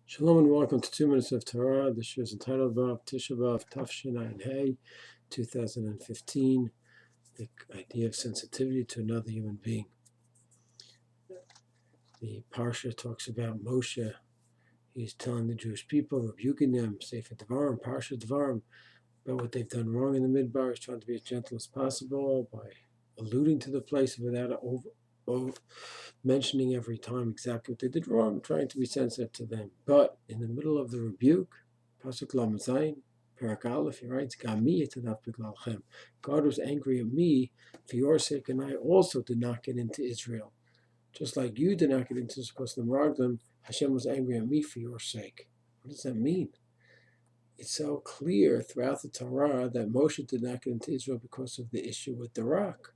Shalom and welcome to 2 Minutes of Torah. This year is entitled B'Av Tisha B'Av Tafshin Hey, 2015. The idea of sensitivity to another human being. The Parsha talks about Moshe. He's telling the Jewish people, rebuking them, Sefer Devarim, Parsha Devarim, about what they've done wrong in the Midbar. He's trying to be as gentle as possible by alluding to the place without mentioning every time exactly what they did wrong, trying to be sensitive to them. But in the middle of the rebuke, Pasuk Lamed Zayin, Parak Aleph, he writes, Gami etadav biglalchem. God was angry at me for your sake, and I also did not get into Israel. Just like you did not get into Israel because of the Meraglim, Hashem was angry at me for your sake. What does that mean? It's so clear throughout the Torah that Moshe did not get into Israel because of the issue with the rock.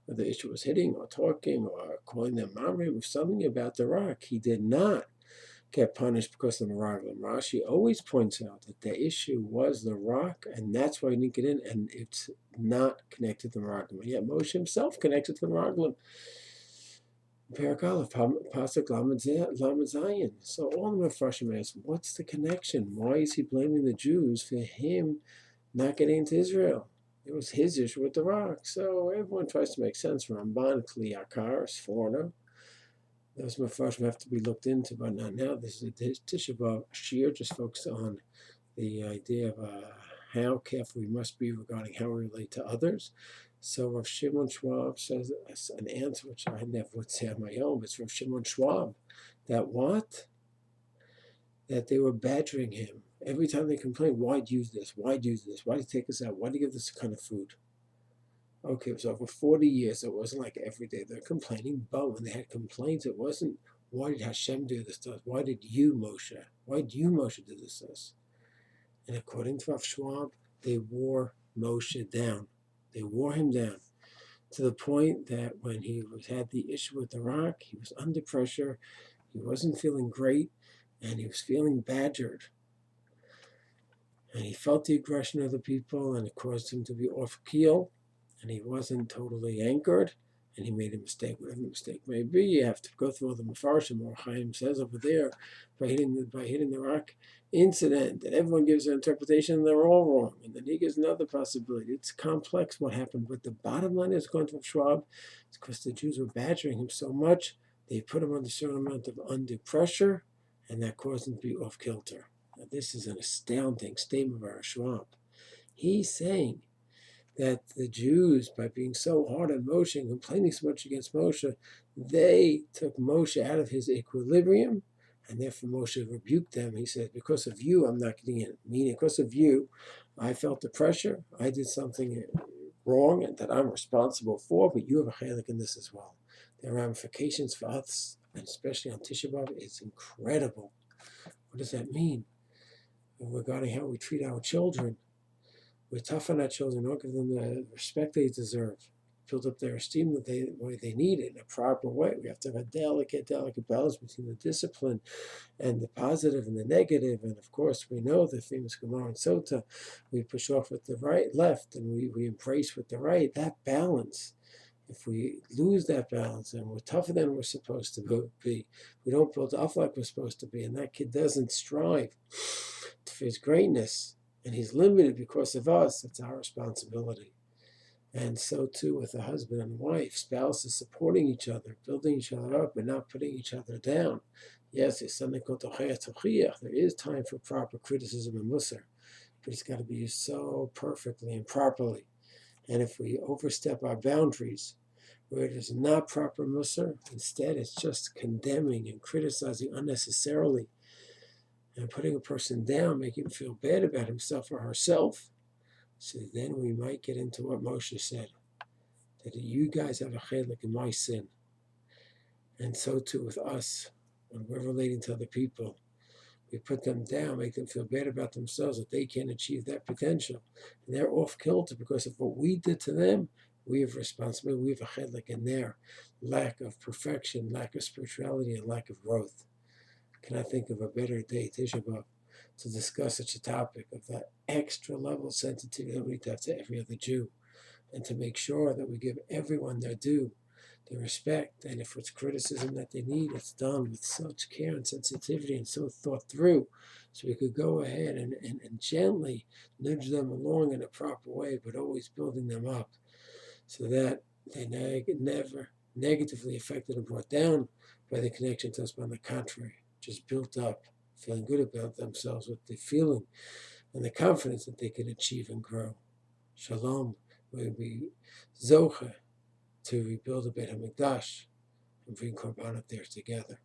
Whether the issue was hitting or talking or calling them Mamre, was something about the rock. He did not get punished because of the Meraglim. Rashi always points out that the issue was the rock, and that's why he didn't get in, and it's not connected to the Meraglim. Yet Moshe himself connected to the Meraglim. Parak Aleph, Pasuk Lamed Zayin. So all the Mefarshim ask, what's the connection? Why is he blaming the Jews for him not getting into Israel? It was his issue with the rock. So everyone tries to make sense. Ramban, Kli Yakar, Sforno. Those Mefarshim have to be looked into, but not now. This is a Tisha B'Av Shir, just focused on the idea of how careful we must be regarding how we relate to others. So Rav Shimon Schwab says an answer which I never would say on my own, but it's Rav Shimon Schwab, that what? That they were badgering him. Every time they complained, why'd you use this? Why'd you use this? Why'd you take us out? Why'd you give this kind of food? Okay, it was over 40 years. It wasn't like every day they're complaining, but when they had complaints, it wasn't, why did Hashem do this to us? Why did you, Moshe? Why did you, Moshe, do this to us? And according to Rav Schwab, they wore Moshe down. They wore him down to the point that when he had the issue with the rock, he was under pressure, he wasn't feeling great, and he was feeling badgered. And he felt the aggression of the people, and it caused him to be off keel, and he wasn't totally anchored, and he made a mistake. Whatever the mistake may be, you have to go through all the Mefarshim, or Chaim says over there, by hitting the rock incident, that everyone gives an interpretation, and they're all wrong. And then he gives another possibility. It's complex what happened, but the bottom line is, according to Schwab, it's because the Jews were badgering him so much, they put him under a certain amount of undue pressure, and that caused him to be off kilter. Now, this is an astounding statement by Schwab. He's saying that the Jews, by being so hard on Moshe and complaining so much against Moshe, they took Moshe out of his equilibrium, and therefore Moshe rebuked them. He said, because of you, I'm not getting in. Meaning, because of you, I felt the pressure. I did something wrong and that I'm responsible for, but you have a chalik in this as well. The ramifications for us, and especially on Tisha B'Av, is incredible. What does that mean? Regarding how we treat our children. We're tough on our children, don't give them the respect they deserve, build up their esteem the way they need it in a proper way. We have to have a delicate balance between the discipline and the positive and the negative. And of course, we know the famous Gemara and Sota, we push off with the right, left, and we embrace with the right. That balance, if we lose that balance and we're tougher than we're supposed to be, we don't build up like we're supposed to be, and that kid doesn't strive for his greatness, and he's limited because of us, it's our responsibility. And so too with a husband and wife, spouses supporting each other, building each other up, and not putting each other down. Yes, there's something called there is time for proper criticism and musar, but it's got to be used so perfectly and properly. And if we overstep our boundaries, where it is not proper musar, instead it's just condemning and criticizing unnecessarily, and putting a person down, making him feel bad about himself or herself. So then we might get into what Moshe said, that you guys have a chalik in my sin. And so too with us, when we're relating to other people, we put them down, make them feel bad about themselves, that they can't achieve that potential. And they're off kilter because of what we did to them. We have responsibility, we have a chalik in their lack of perfection, lack of spirituality, and lack of growth. Can I think of a better day, Tisha B'Av, to discuss such a topic of that extra level of sensitivity that we need to have to every other Jew, and to make sure that we give everyone their due, the respect, and if it's criticism that they need, it's done with such care and sensitivity and so thought through. So we could go ahead and gently nudge them along in a proper way, but always building them up so that they're never negatively affected and brought down by the connection to us, but on the contrary, just built up, feeling good about themselves with the feeling and the confidence that they can achieve and grow. Shalom, may we zoche to rebuild a Beit HaMikdash and bring Korbanot there together.